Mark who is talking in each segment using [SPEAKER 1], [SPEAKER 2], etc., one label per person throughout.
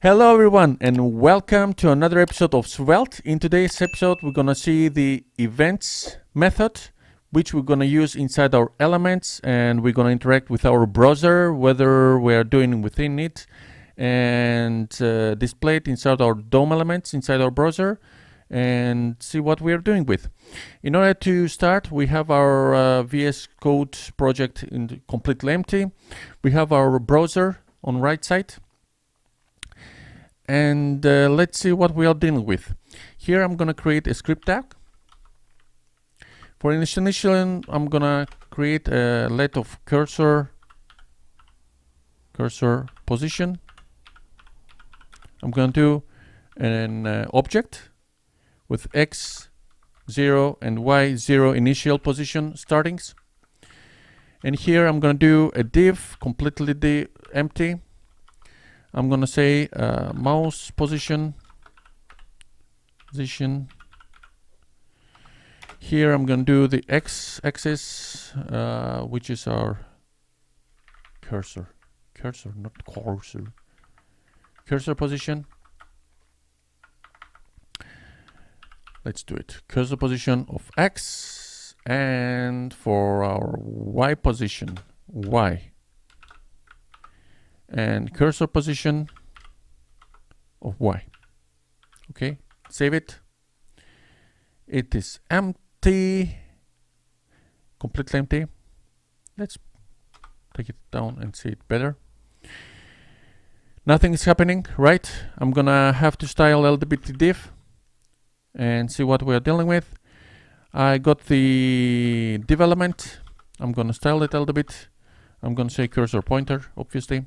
[SPEAKER 1] Hello everyone and welcome to another episode of Svelte. In today's episode we're gonna see the events method which we're gonna use inside our elements, and we're gonna interact with our browser, whether we're doing within it, and display it inside our DOM elements inside our browser and see what we are doing with. In order to start, we have our VS Code project completely empty. We have our browser on right side. And let's see what we are dealing with. Here I'm gonna create a script tag. For initialization, I'm gonna create a let of cursor position. I'm gonna do an object with x0 and y0 initial position startings. And here I'm gonna do a div completely empty. I'm gonna say mouse position. Here I'm gonna do the x-axis, which is our cursor, not cursor. Cursor position. Let's do it. Cursor position of x, and for our y position, y. And cursor position of y. Okay, save it. It is empty, completely empty. Let's take it down and see it better. Nothing is happening, right? I'm gonna have to style a little bit the div and see what we are dealing with. I got the div element. I'm gonna style it a little bit. I'm gonna say cursor pointer, obviously.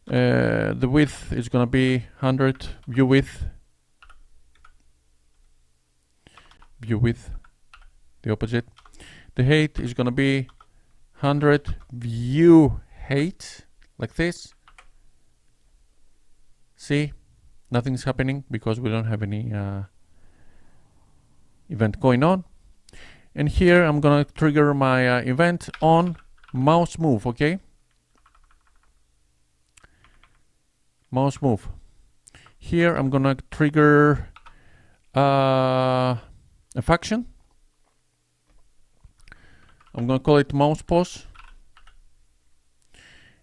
[SPEAKER 1] The width is gonna be 100, view width, the opposite. The height is gonna be 100, view height, like this. See, nothing's happening because we don't have any event going on. And here I'm gonna trigger my event on mouse move, okay? Mouse move. Here I'm gonna trigger a function. I'm gonna call it mouse pause.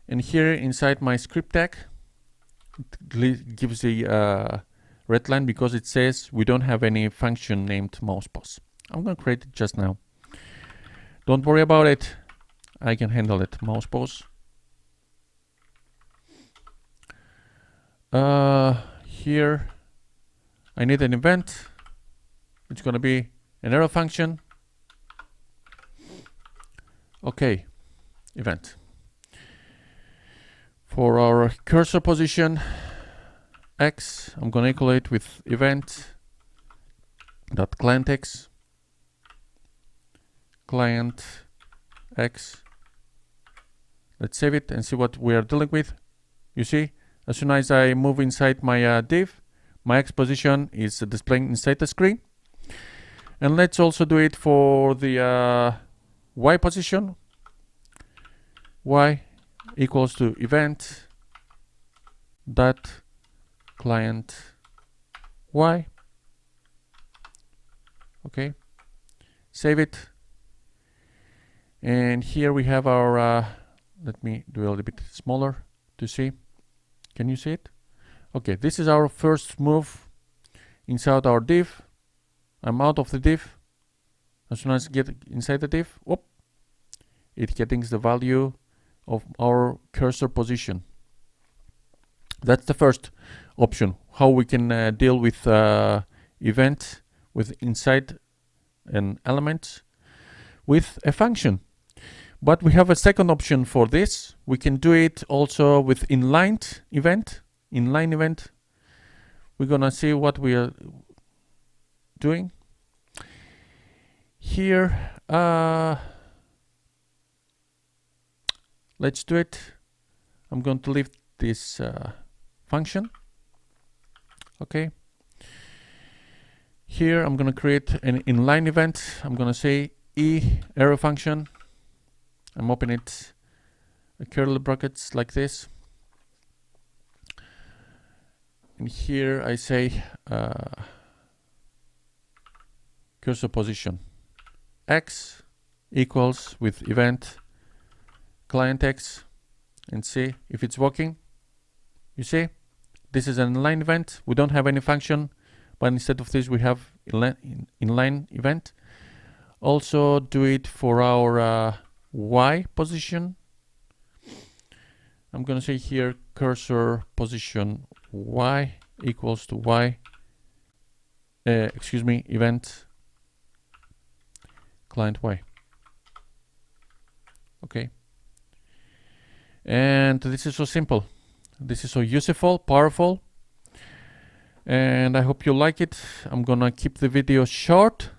[SPEAKER 1] And here inside my script tag, it gives the red line because it says we don't have any function named mouse pause. I'm gonna create it just now. Don't worry about it. I can handle it. Mouse pause. Here I need an event. It's gonna be an arrow function. Okay, event. For our cursor position x, I'm gonna equate with event dot client x, client x. Let's save it and see what we are dealing with. You see, as soon as I move inside my div, my x position is displaying inside the screen. And let's also do it for the y position. Y equals to event dot client y. Okay, save it. And here we have our let me do a little bit smaller to see. Can you see it? Okay, this is our first move inside our div. I'm out of the div. As soon as I get inside the div, whoop, it gets the value of our cursor position. That's the first option, how we can deal with event with inside an element with a function. But we have a second option for this. We can do it also with inline event. We're gonna see what we are doing here. Let's do it. I'm going to leave this function. Okay. Here I'm going to create an inline event. I'm going to say arrow function. I'm opening it curly brackets like this. and here I say cursor position X equals with event client X, and see if it's working. You see, this is an inline event. We don't have any function, but instead of this we have inline event. Also do it for our Y position. I'm gonna say here cursor position Y equals to Y, event client Y. Okay. And this is so simple. This is so useful, powerful. And I hope you like it. I'm gonna keep the video short.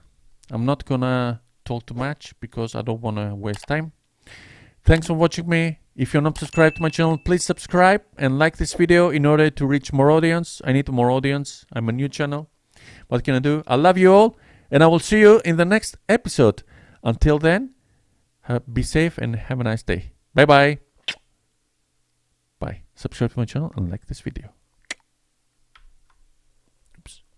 [SPEAKER 1] I'm not gonna talk too much because I don't wanna waste time. Thanks for watching me. If you're not subscribed to my channel, please subscribe and like this video in order to reach more audience. I need more audience. I'm a new channel. What can I do? I love you all, and I will see you in the next episode. Until then, be safe and have a nice day. Bye bye. Bye. Subscribe to my channel and like this video.